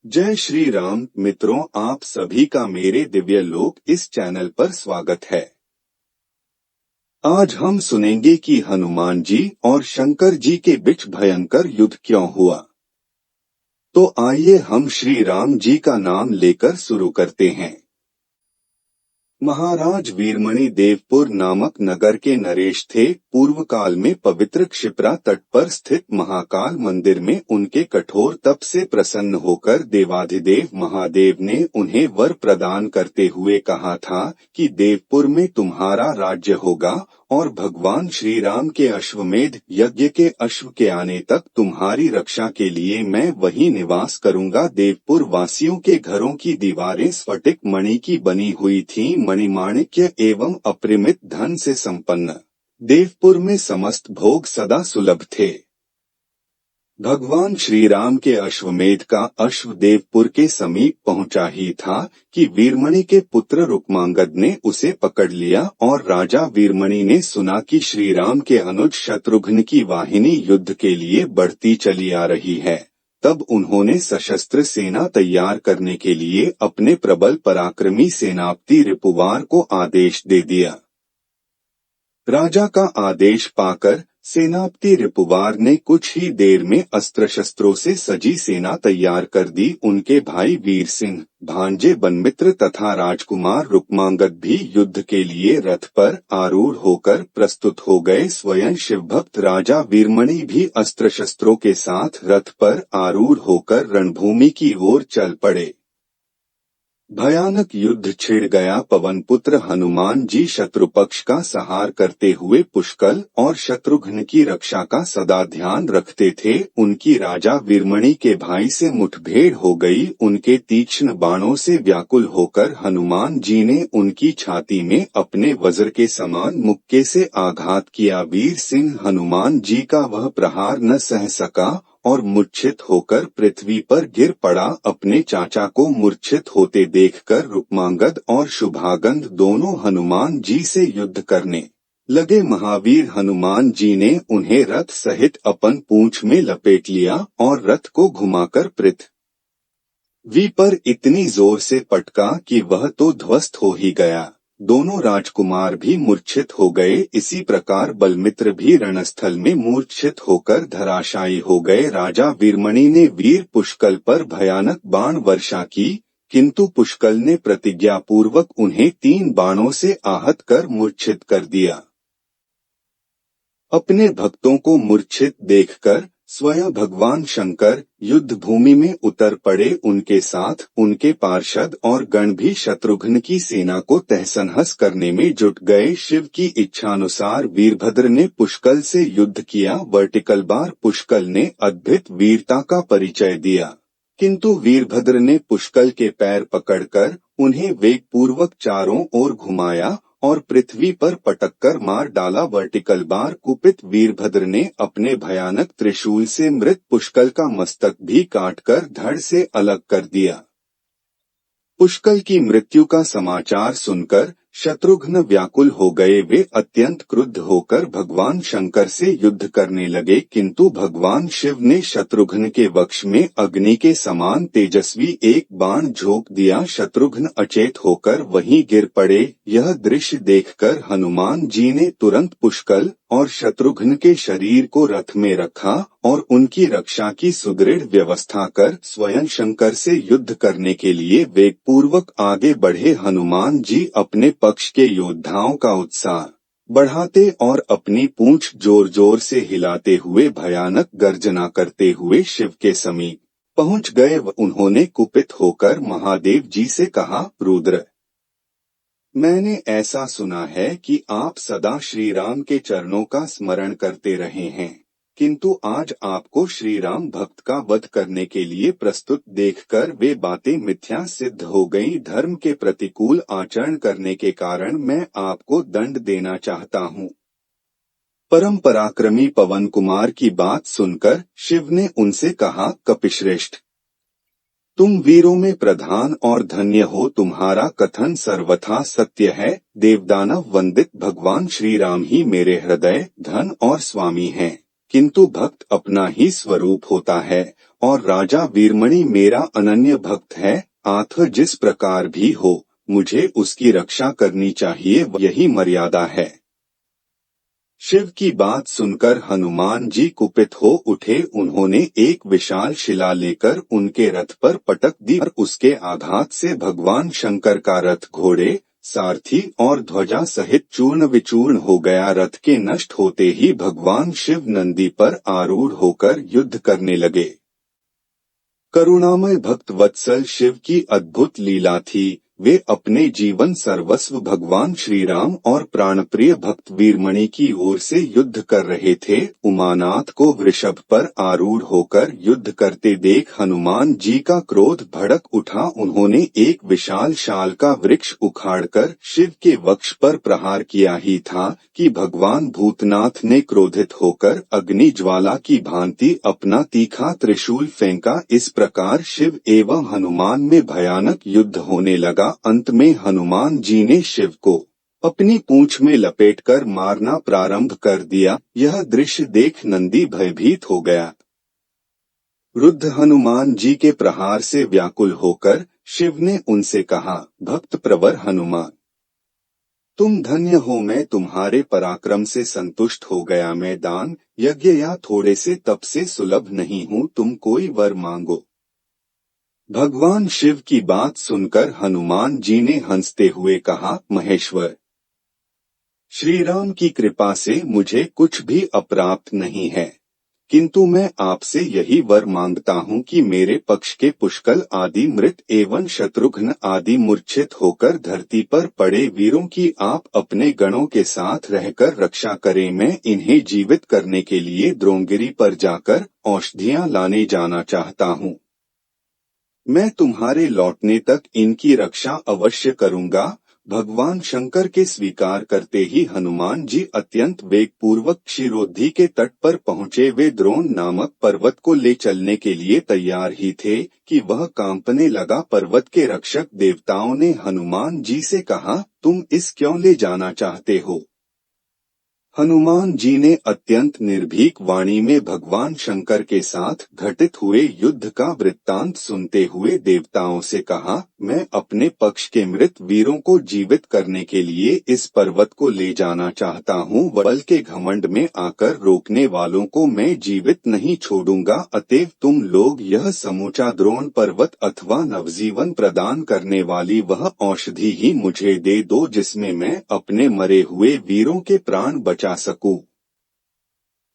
जय श्री राम मित्रों, आप सभी का मेरे दिव्य लोक इस चैनल पर स्वागत है। आज हम सुनेंगे कि हनुमान जी और शंकर जी के बीच भयंकर युद्ध क्यों हुआ। तो आइए हम श्री राम जी का नाम लेकर शुरू करते हैं। महाराज वीरमणि देवपुर नामक नगर के नरेश थे। पूर्व काल में पवित्र क्षिप्रा तट पर स्थित महाकाल मंदिर में उनके कठोर तप से प्रसन्न होकर देवाधिदेव महादेव ने उन्हें वर प्रदान करते हुए कहा था कि देवपुर में तुम्हारा राज्य होगा और भगवान श्री राम के अश्वमेध यज्ञ के अश्व के आने तक तुम्हारी रक्षा के लिए मैं वहीं निवास करूंगा। देवपुर वासियों के घरों की दीवारें स्फटिक मणि की बनी हुई थीं, मणिमाणिक्य एवं अपरिमित धन से संपन्न। देवपुर में समस्त भोग सदा सुलभ थे। भगवान श्री राम के अश्वमेध का अश्व देवपुर के समीप पहुंचा ही था कि वीरमणि के पुत्र रुक्मांगद ने उसे पकड़ लिया और राजा वीरमणि ने सुना कि श्री राम के अनुज शत्रुघ्न की वाहिनी युद्ध के लिए बढ़ती चली आ रही है। तब उन्होंने सशस्त्र सेना तैयार करने के लिए अपने प्रबल पराक्रमी सेनापति रिपुवार को आदेश दे दिया। राजा का आदेश पाकर सेनापति रिपुवार ने कुछ ही देर में अस्त्र शस्त्रों से सजी सेना तैयार कर दी। उनके भाई वीर सिंह, भांजे बनमित्र तथा राजकुमार रुक्मांगद भी युद्ध के लिए रथ पर आरूढ़ होकर प्रस्तुत हो गए। स्वयं शिवभक्त राजा वीरमणि भी अस्त्र शस्त्रों के साथ रथ पर आरूढ़ होकर रणभूमि की ओर चल पड़े। भयानक युद्ध छिड़ गया। पवनपुत्र हनुमान जी शत्रुपक्ष का संहार करते हुए पुष्कल और शत्रुघ्न की रक्षा का सदा ध्यान रखते थे। उनकी राजा वीरमणि के भाई से मुठभेड़ हो गई। उनके तीक्ष्ण बाणों से व्याकुल होकर हनुमान जी ने उनकी छाती में अपने वज्र के समान मुक्के से आघात किया। वीर सिंह हनुमान जी का वह प्रहार न सह सका और मूर्छित होकर पृथ्वी पर गिर पड़ा। अपने चाचा को मूर्छित होते देखकर रुक्मांगद और शुभागंध दोनों हनुमान जी से युद्ध करने लगे। महावीर हनुमान जी ने उन्हें रथ सहित अपन पूंछ में लपेट लिया और रथ को घुमाकर पृथ्वी पर इतनी जोर से पटका कि वह तो ध्वस्त हो ही गया। दोनों राजकुमार भी मूर्छित हो गए। इसी प्रकार बलमित्र भी रणस्थल में मूर्छित होकर धराशायी हो गए। राजा वीरमणि ने वीर पुष्कल पर भयानक बाण वर्षा की, किंतु पुष्कल ने प्रतिज्ञा पूर्वक उन्हें 3 बाणों से आहत कर मूर्छित कर दिया। अपने भक्तों को मूर्छित देखकर स्वयं भगवान शंकर युद्ध भूमि में उतर पड़े। उनके साथ उनके पार्षद और गण भी शत्रुघ्न की सेना को तहस-नहस करने में जुट गए। शिव की इच्छानुसार वीरभद्र ने पुष्कल से युद्ध किया। वर्टिकल बार पुष्कल ने अद्भुत वीरता का परिचय दिया, किंतु वीरभद्र ने पुष्कल के पैर पकड़कर उन्हें वेगपूर्वक चारों ओर घुमाया और पृथ्वी पर पटककर मार डाला। वर्टिकल बार कुपित वीरभद्र ने अपने भयानक त्रिशूल से मृत पुष्कल का मस्तक भी काटकर धड़ से अलग कर दिया। पुष्कल की मृत्यु का समाचार सुनकर शत्रुघ्न व्याकुल हो गए। वे अत्यंत क्रुद्ध होकर भगवान शंकर से युद्ध करने लगे, किंतु भगवान शिव ने शत्रुघ्न के वक्ष में अग्नि के समान तेजस्वी एक बाण झोंक दिया। शत्रुघ्न अचेत होकर वहीं गिर पड़े। यह दृश्य देखकर हनुमान जी ने तुरंत पुष्कल और शत्रुघ्न के शरीर को रथ में रखा और उनकी रक्षा की सुदृढ़ व्यवस्था कर स्वयं शंकर से युद्ध करने के लिए वेगपूर्वक आगे बढ़े। हनुमान जी अपने पक्ष के योद्धाओं का उत्साह बढ़ाते और अपनी पूंछ जोर जोर से हिलाते हुए भयानक गर्जना करते हुए शिव के समीप पहुंच गए। उन्होंने कुपित होकर महादेव जी से कहा, रुद्र, मैंने ऐसा सुना है कि आप सदा श्री राम के चरणों का स्मरण करते रहे हैं, किंतु आज आपको श्री राम भक्त का वध करने के लिए प्रस्तुत देखकर वे बातें मिथ्या सिद्ध हो गईं। धर्म के प्रतिकूल आचरण करने के कारण मैं आपको दंड देना चाहता हूँ। परम पराक्रमी पवन कुमार की बात सुनकर शिव ने उनसे कहा, कपिश्रेष्ठ, तुम वीरों में प्रधान और धन्य हो। तुम्हारा कथन सर्वथा सत्य है। देवदानव वंदित भगवान श्री राम ही मेरे हृदय, धन और स्वामी हैं। किंतु भक्त अपना ही स्वरूप होता है और राजा वीरमणि मेरा अनन्य भक्त है। अतः जिस प्रकार भी हो मुझे उसकी रक्षा करनी चाहिए, यही मर्यादा है। शिव की बात सुनकर हनुमान जी कुपित हो उठे। उन्होंने एक विशाल शिला लेकर उनके रथ पर पटक दी और उसके आघात से भगवान शंकर का रथ, घोड़े, सारथी और ध्वजा सहित चूर्ण विचूर्ण हो गया। रथ के नष्ट होते ही भगवान शिव नंदी पर आरूढ़ होकर युद्ध करने लगे। करुणामय भक्त वत्सल शिव की अद्भुत लीला थी। वे अपने जीवन सर्वस्व भगवान श्री राम और प्राणप्रिय भक्त वीरमणि की ओर से युद्ध कर रहे थे। उमानाथ को वृषभ पर आरूढ़ होकर युद्ध करते देख हनुमान जी का क्रोध भड़क उठा। उन्होंने एक विशाल शाल का वृक्ष उखाड़कर शिव के वक्ष पर प्रहार किया ही था कि भगवान भूतनाथ ने क्रोधित होकर अग्नि ज्वाला की भांति अपना तीखा त्रिशूल फेंका। इस प्रकार शिव एवं हनुमान में भयानक युद्ध होने लगा। अंत में हनुमान जी ने शिव को अपनी पूंछ में लपेटकर मारना प्रारंभ कर दिया। यह दृश्य देख नंदी भयभीत हो गया। वृद्ध हनुमान जी के प्रहार से व्याकुल होकर शिव ने उनसे कहा, भक्त प्रवर हनुमान, तुम धन्य हो, मैं तुम्हारे पराक्रम से संतुष्ट हो गया। मैं दान यज्ञ या थोड़े से तप से सुलभ नहीं हूँ, तुम कोई वर मांगो। भगवान शिव की बात सुनकर हनुमान जी ने हंसते हुए कहा, महेश्वर, श्री राम की कृपा से मुझे कुछ भी अप्राप्त नहीं है, किंतु मैं आपसे यही वर मांगता हूँ कि मेरे पक्ष के पुष्कल आदि मृत एवं शत्रुघ्न आदि मूर्छित होकर धरती पर पड़े वीरों की आप अपने गणों के साथ रहकर रक्षा करें। मैं इन्हें जीवित करने के लिए द्रोणगिरि पर जाकर औषधियाँ लाने जाना चाहता हूँ। मैं तुम्हारे लौटने तक इनकी रक्षा अवश्य करूंगा। भगवान शंकर के स्वीकार करते ही हनुमान जी अत्यंत वेगपूर्वक क्षीरोधी के तट पर पहुँचे। वे द्रोण नामक पर्वत को ले चलने के लिए तैयार ही थे कि वह कांपने लगा। पर्वत के रक्षक देवताओं ने हनुमान जी से कहा, तुम इस क्यों ले जाना चाहते हो? हनुमान जी ने अत्यंत निर्भीक वाणी में भगवान शंकर के साथ घटित हुए युद्ध का वृत्तांत सुनते हुए देवताओं से कहा, मैं अपने पक्ष के मृत वीरों को जीवित करने के लिए इस पर्वत को ले जाना चाहता हूँ। बल के घमंड में आकर रोकने वालों को मैं जीवित नहीं छोड़ूंगा। अतएव तुम लोग यह समूचा द्रोण पर्वत अथवा नवजीवन प्रदान करने वाली वह औषधि ही मुझे दे दो, जिसमें मैं अपने मरे हुए वीरों के प्राण बचा सकूं।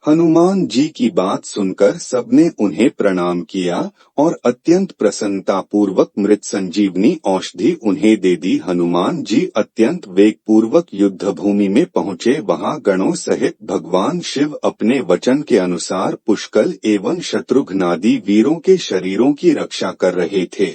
हनुमान जी की बात सुनकर सबने उन्हें प्रणाम किया और अत्यंत प्रसन्नता पूर्वक मृत संजीवनी औषधि उन्हें दे दी। हनुमान जी अत्यंत वेगपूर्वक युद्ध भूमि में पहुँचे। वहां गणों सहित भगवान शिव अपने वचन के अनुसार पुष्कल एवं शत्रुघ्नादि वीरों के शरीरों की रक्षा कर रहे थे।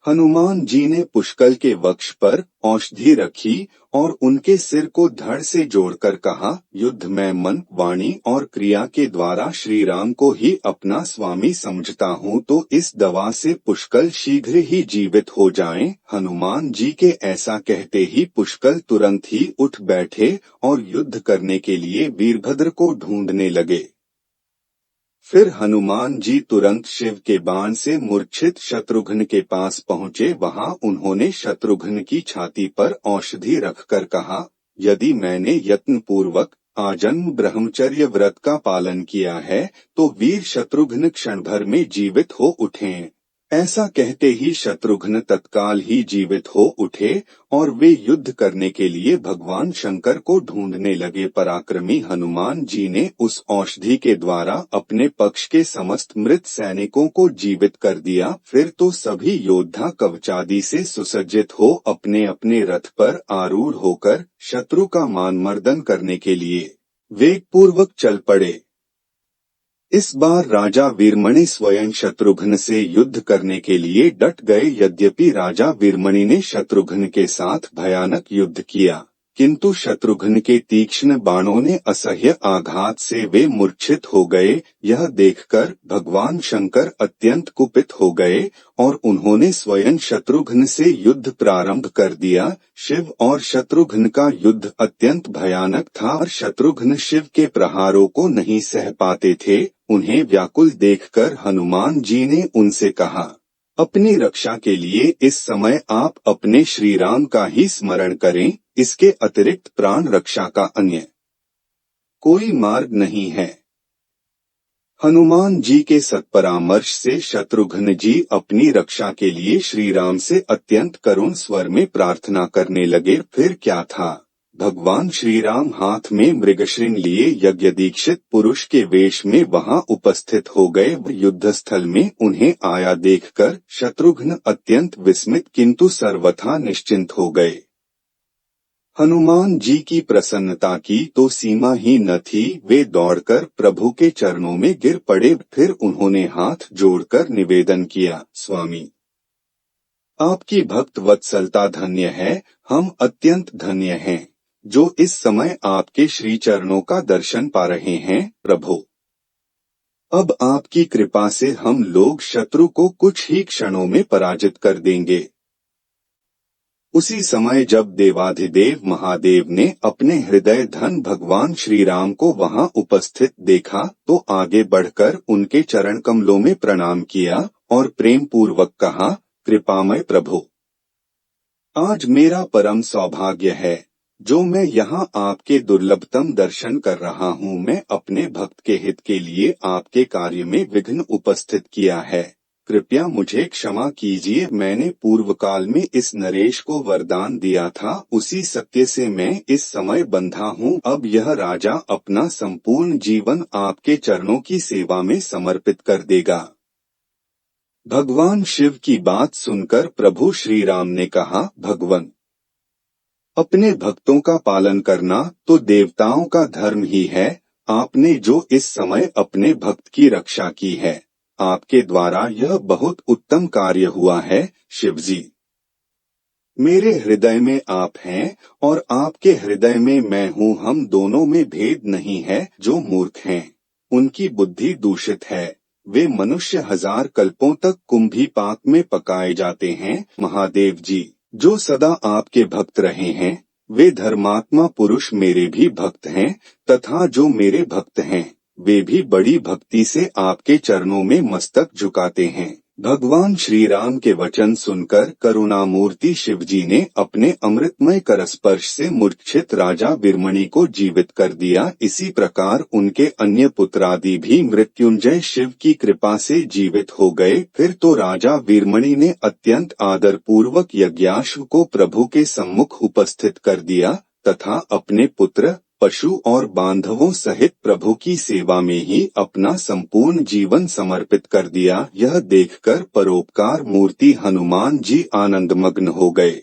हनुमान जी ने पुष्कल के वक्ष पर औषधि रखी और उनके सिर को धड़ से जोड़कर कहा, युद्ध में मन, वाणी और क्रिया के द्वारा श्री राम को ही अपना स्वामी समझता हूँ, तो इस दवा से पुष्कल शीघ्र ही जीवित हो जाएं। हनुमान जी के ऐसा कहते ही पुष्कल तुरंत ही उठ बैठे और युद्ध करने के लिए वीरभद्र को ढूंढने लगे। फिर हनुमान जी तुरंत शिव के बाण से मूर्छित शत्रुघ्न के पास पहुँचे। वहां उन्होंने शत्रुघ्न की छाती पर औषधि रखकर कहा, यदि मैंने यत्न पूर्वक आजन्म ब्रह्मचर्य व्रत का पालन किया है तो वीर शत्रुघ्न क्षण भर में जीवित हो उठें। ऐसा कहते ही शत्रुघ्न तत्काल ही जीवित हो उठे और वे युद्ध करने के लिए भगवान शंकर को ढूंढने लगे। पराक्रमी हनुमान जी ने उस औषधि के द्वारा अपने पक्ष के समस्त मृत सैनिकों को जीवित कर दिया। फिर तो सभी योद्धा कवचादि से सुसज्जित हो अपने अपने रथ पर आरूढ़ होकर शत्रु का मानमर्दन करने के लिए वेगपूर्वक चल पड़े। इस बार राजा वीरमणि स्वयं शत्रुघ्न से युद्ध करने के लिए डट गए। यद्यपि राजा वीरमणि ने शत्रुघ्न के साथ भयानक युद्ध किया, किंतु शत्रुघ्न के तीक्ष्ण बाणों ने असह्य आघात से वे मूर्छित हो गए। यह देखकर भगवान शंकर अत्यंत कुपित हो गए और उन्होंने स्वयं शत्रुघ्न से युद्ध प्रारंभ कर दिया। शिव और शत्रुघ्न का युद्ध अत्यंत भयानक था और शत्रुघ्न शिव के प्रहारों को नहीं सह पाते थे। उन्हें व्याकुल देखकर हनुमान जी ने उनसे कहा, अपनी रक्षा के लिए इस समय आप अपने श्री राम का ही स्मरण करें, इसके अतिरिक्त प्राण रक्षा का अन्य कोई मार्ग नहीं है। हनुमान जी के सत्परामर्श से शत्रुघ्न जी अपनी रक्षा के लिए श्री राम से अत्यंत करुण स्वर में प्रार्थना करने लगे। फिर क्या था, भगवान श्री राम हाथ में मृगशृंग लिए यज्ञ दीक्षित पुरुष के वेश में वहां उपस्थित हो गए। युद्धस्थल में उन्हें आया देखकर शत्रुघ्न अत्यंत विस्मित किंतु सर्वथा निश्चिंत हो गए। हनुमान जी की प्रसन्नता की तो सीमा ही न थी। वे दौड़कर प्रभु के चरणों में गिर पड़े। फिर उन्होंने हाथ जोड़कर निवेदन किया, स्वामी, आपकी भक्त वत्सलता धन्य है। हम अत्यंत धन्य हैं जो इस समय आपके श्री चरणों का दर्शन पा रहे हैं। प्रभु, अब आपकी कृपा से हम लोग शत्रु को कुछ ही क्षणों में पराजित कर देंगे। उसी समय जब देवाधिदेव महादेव ने अपने हृदय धन भगवान श्री राम को वहां उपस्थित देखा तो आगे बढ़कर उनके चरण कमलों में प्रणाम किया और प्रेम पूर्वक कहा, कृपामय प्रभु, आज मेरा परम सौभाग्य है जो मैं यहाँ आपके दुर्लभतम दर्शन कर रहा हूँ। मैं अपने भक्त के हित के लिए आपके कार्य में विघ्न उपस्थित किया है। कृपया मुझे क्षमा कीजिए। मैंने पूर्व काल में इस नरेश को वरदान दिया था, उसी सत्य से मैं इस समय बंधा हूँ। अब यह राजा अपना संपूर्ण जीवन आपके चरणों की सेवा में समर्पित कर देगा। भगवान शिव की बात सुनकर प्रभु श्री राम ने कहा, भगवन, अपने भक्तों का पालन करना तो देवताओं का धर्म ही है। आपने जो इस समय अपने भक्त की रक्षा की है, आपके द्वारा यह बहुत उत्तम कार्य हुआ है। शिवजी, मेरे हृदय में आप हैं और आपके हृदय में मैं हूँ। हम दोनों में भेद नहीं है। जो मूर्ख हैं उनकी बुद्धि दूषित है। वे मनुष्य 1000 कल्पों तक कुंभी पाक में पकाए जाते हैं। महादेव जी, जो सदा आपके भक्त रहे हैं, वे धर्मात्मा पुरुष मेरे भी भक्त हैं तथा जो मेरे भक्त हैं वे भी बड़ी भक्ति से आपके चरणों में मस्तक झुकाते हैं। भगवान श्री राम के वचन सुनकर करुणामूर्ति शिवजी ने अपने अमृतमय करस्पर्श से मूर्छित राजा वीरमणि को जीवित कर दिया। इसी प्रकार उनके अन्य पुत्रादि भी मृत्युंजय शिव की कृपा से जीवित हो गए। फिर तो राजा वीरमणि ने अत्यंत आदर पूर्वक यज्ञाश्व को प्रभु के सम्मुख उपस्थित कर दिया तथा अपने पुत्र, पशु और बांधवों सहित प्रभु की सेवा में ही अपना संपूर्ण जीवन समर्पित कर दिया। यह देखकर परोपकार मूर्ति हनुमान जी आनंदमग्न हो गए।